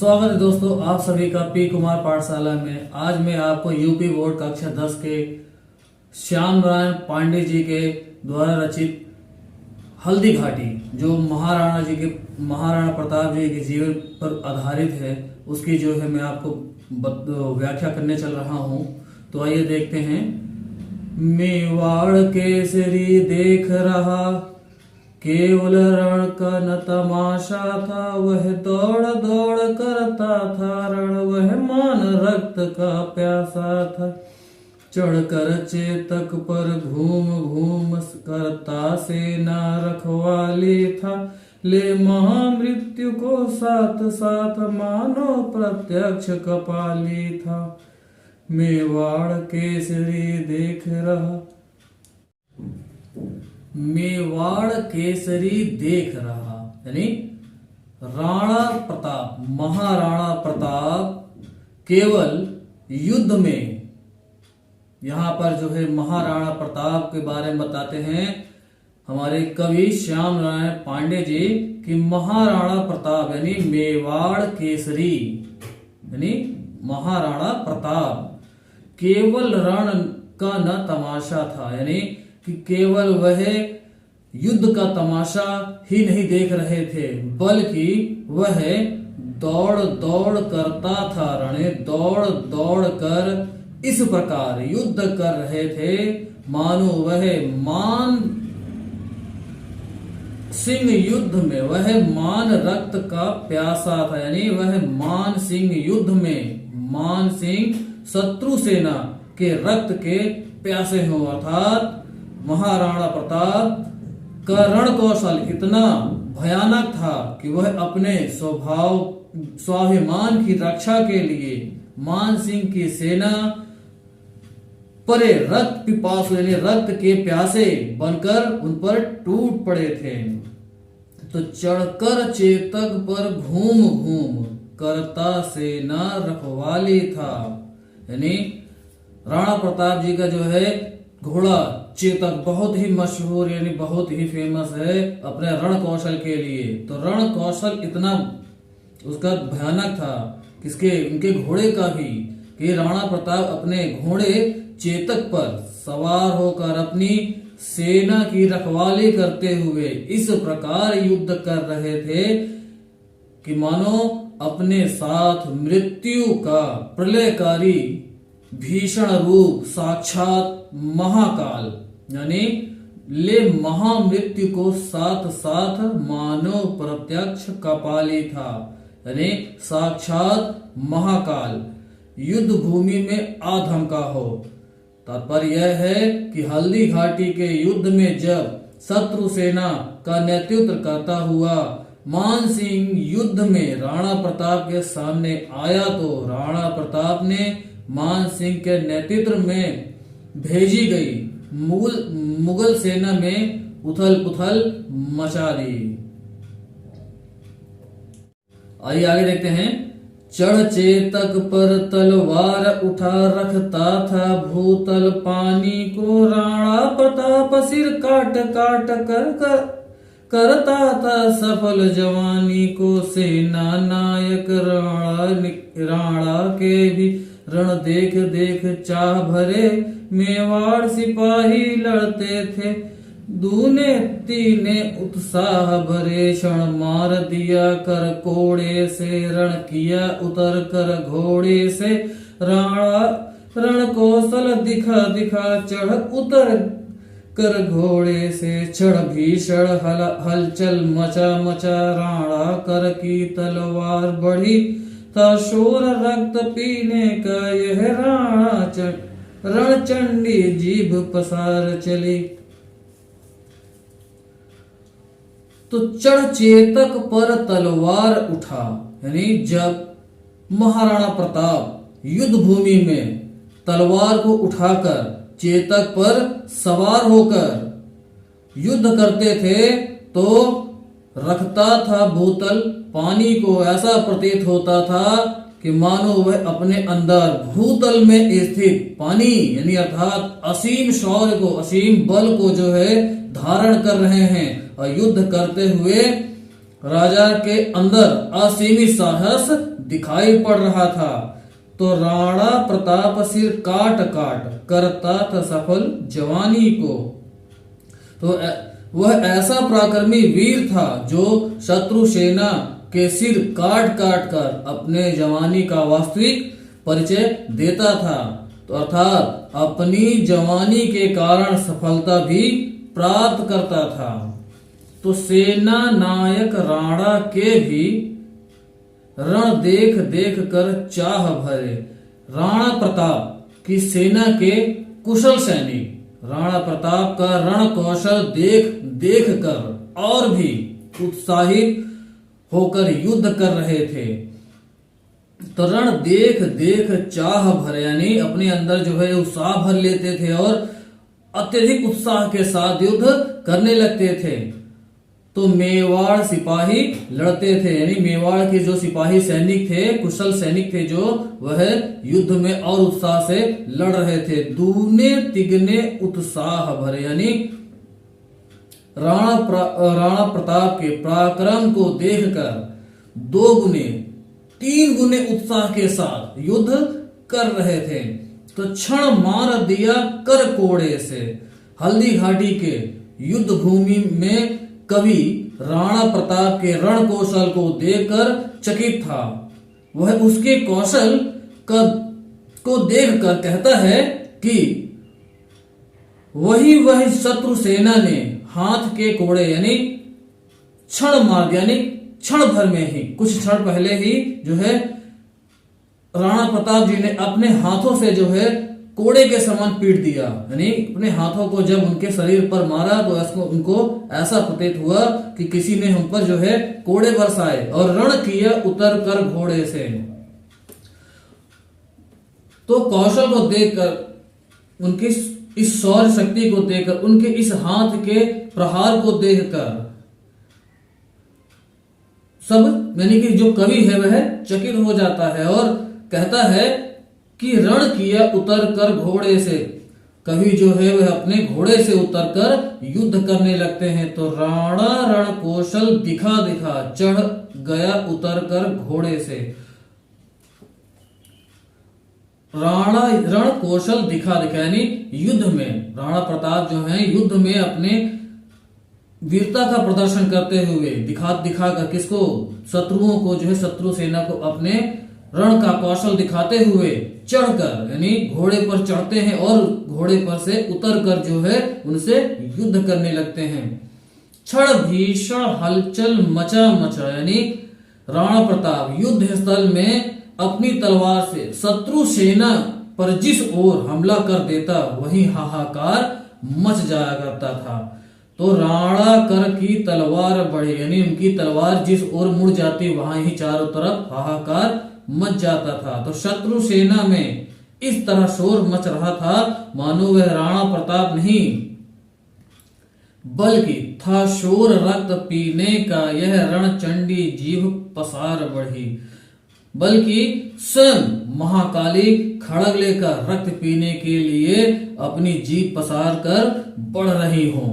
स्वागत है दोस्तों आप सभी का पी कुमार पाठशाला में। आज मैं आपको यूपी बोर्ड कक्षा 10 के श्याम नारायण पांडे जी के द्वारा रचित हल्दी घाटी, जो महाराणा प्रताप जी के जीवन पर आधारित है, उसकी जो है मैं आपको व्याख्या करने चल रहा हूँ। तो आइए देखते हैं। मेवाड़ केसरी देख रहा, केवल रण का न तमाशा था, वह दौड़ दौड़ करता था रण, वह मान रक्त का प्यासा था। चढ़कर चेतक पर घूम घूम करता सेना रखवाली था, ले महामृत्यु को साथ साथ मानो प्रत्यक्ष कपाली था। मेवाड़ केसरी देख रहा, मेवाड़ केसरी देख रहा यानी राणा प्रताप, महाराणा प्रताप केवल युद्ध में, यहां पर जो है महाराणा प्रताप के बारे में बताते हैं हमारे कवि श्याम नारायण पांडे जी कि महाराणा प्रताप यानी मेवाड़ केसरी यानी महाराणा प्रताप केवल रण का न तमाशा था, यानी कि केवल वह युद्ध का तमाशा ही नहीं देख रहे थे, बल्कि वह दौड़ दौड़ करता था रणे, दौड़ दौड़ कर इस प्रकार युद्ध कर रहे थे मानो वह मान सिंह युद्ध में, वह मान रक्त का प्यासा था, यानी वह मान सिंह युद्ध में, मान सिंह शत्रु सेना के रक्त के प्यासे हो। अर्थात महाराणा प्रताप का रण कौशल इतना भयानक था कि वह अपने स्वाभिमान की रक्षा के लिए मान सिंह की सेना परे रक्त पिपासु यानी रक्त के प्यासे बनकर उन पर टूट पड़े थे। तो चढ़कर चेतक पर घूम घूम करता सेना रखवाली था, यानी राणा प्रताप जी का जो है घोड़ा चेतक बहुत ही मशहूर यानी बहुत ही फेमस है अपने रण कौशल के लिए। तो रण कौशल इतना उसका भयानक था किसके, उनके घोड़े का भी, कि राणा प्रताप अपने घोड़े चेतक पर सवार होकर अपनी सेना की रखवाली करते हुए इस प्रकार युद्ध कर रहे थे कि मानो अपने साथ मृत्यु का प्रलयकारी भीषण रूप साक्षात महाकाल यानी ले महामृत्यु को साथ साथ मानव प्रत्यक्ष कपाली था, यानी साक्षात महाकाल युद्ध भूमि में आधमका हो। तात्पर्य यह है कि हल्दी घाटी के युद्ध में जब शत्रु सेना का नेतृत्व करता हुआ मान सिंह युद्ध में राणा प्रताप के सामने आया, तो राणा प्रताप ने मान सिंह के नेतृत्व में भेजी गई मुगल सेना में उथल पुथल मचा दी। आइए आगे देखते हैं। चढ़ चेतक पर तलवार उठा रखता था भूतल पानी को, राणा प्रताप सिर काट काट करता था सफल जवानी को। सेना नायक राणा के भी रण देख देख चाह भरे, मेवाड़ सिपाही लड़ते थे दूने तीने उत्साह भरे। क्षण मार दिया कर कोड़े से, रण किया उतर कर घोड़े से। राणा रण कौशल दिखा दिखा चढ़ उतर कर घोड़े से। क्षण भीषण हलचल मचा मचा, राणा कर की तलवार बढ़ी था शोर रक्त पीने का। यह राणा रणचंडी जीभ पसार चली। तो चढ़ चेतक पर तलवार उठा, यानी जब महाराणा प्रताप युद्ध भूमि में तलवार को उठाकर चेतक पर सवार होकर युद्ध करते थे, तो रखता था भूतल पानी को। ऐसा प्रतीत होता था कि मानो वह अपने अंदर भूतल में स्थित पानी यानी अर्थात असीम शौर्य को, असीम बल को जो है धारण कर रहे हैं और युद्ध करते हुए राजा के अंदर असीमित साहस दिखाई पड़ रहा था। तो राणा प्रताप सिर काट काट करता था सफल जवानी को। तो वह ऐसा पराक्रमी वीर था जो शत्रु सेना के सिर काट काट कर अपने जवानी का वास्तविक परिचय देता था। तो अर्थात अपनी जवानी के कारण सफलता भी प्राप्त करता था। तो सेना नायक राणा के भी रण देख देख कर चाह भरे। राणा प्रताप की सेना के कुशल सैनिक राणा प्रताप का रण कौशल देख देख कर और भी उत्साहित होकर युद्ध कर रहे थे। तो रण देख देख चाह भरे, यानी अपने अंदर जो है उत्साह भर लेते थे और अत्यधिक उत्साह के साथ युद्ध करने लगते थे। तो मेवाड़ सिपाही लड़ते थे, यानी मेवाड़ के जो सिपाही सैनिक थे, कुशल सैनिक थे जो, वह युद्ध में और उत्साह से लड़ रहे थे। दूने तिगने उत्साह भरे, यानी राणा प्रताप के पराक्रम को देखकर 2 गुने 3 गुने उत्साह के साथ युद्ध कर रहे थे। तो क्षण मार दिया कर कोड़े से। हल्दी घाटी के युद्ध भूमि में कवि राणा प्रताप के रण कौशल को देखकर चकित था। वह उसके कौशल को देखकर कहता है कि वह शत्रु सेना ने हाथ के कोड़े, यानी क्षण मार, यानी क्षण भर में ही, कुछ क्षण पहले ही जो है राणा प्रताप जी ने अपने हाथों से जो है कोड़े के समान पीट दिया। यानी अपने हाथों को जब उनके शरीर पर मारा तो उनको ऐसा प्रतीत हुआ कि किसी ने हम पर जो है कोड़े बरसाए। और रण किया उतर कर घोड़े से। तो कौशल को देखकर, उनकी इस सौर शक्ति को देखकर, उनके इस हाथ के प्रहार को देखकर सब, यानी कि जो कवि है वह चकित हो जाता है और कहता है कि रण किया उतर कर घोड़े से। कवि जो है वह अपने घोड़े से उतरकर युद्ध करने लगते हैं। तो राणा रण कौशल दिखा दिखा चढ़ गया उतर कर घोड़े से। राणा रण कौशल दिखा दिखा, यानी युद्ध में राणा प्रताप जो है युद्ध में अपने वीरता का प्रदर्शन करते हुए दिखाकर किसको, शत्रुओं को जो है, शत्रु सेना को अपने रण का कौशल दिखाते हुए चढ़कर, यानी घोड़े पर चढ़ते हैं और घोड़े पर से उतरकर जो है उनसे युद्ध करने लगते हैं। क्षण भीषण हलचल मचा मचा, यानी राणा प्रताप युद्ध स्थल में अपनी तलवार से शत्रु सेना पर जिस ओर हमला कर देता वहीं हाहाकार मच जाया करता था। तो राणा कर की तलवार बढ़ी, यानी उनकी तलवार जिस ओर मुड़ जाती वहां ही चारों तरफ हाहाकार मच जाता था। तो शत्रु सेना में इस तरह शोर मच रहा था मानो वह राणा प्रताप नहीं बल्कि था शोर रक्त पीने का यह रणचंडी जीभ पसार बढ़ी। बल्कि स्वयं महाकाली खड़ग लेकर रक्त पीने के लिए अपनी जीभ पसार कर बढ़ रही हो।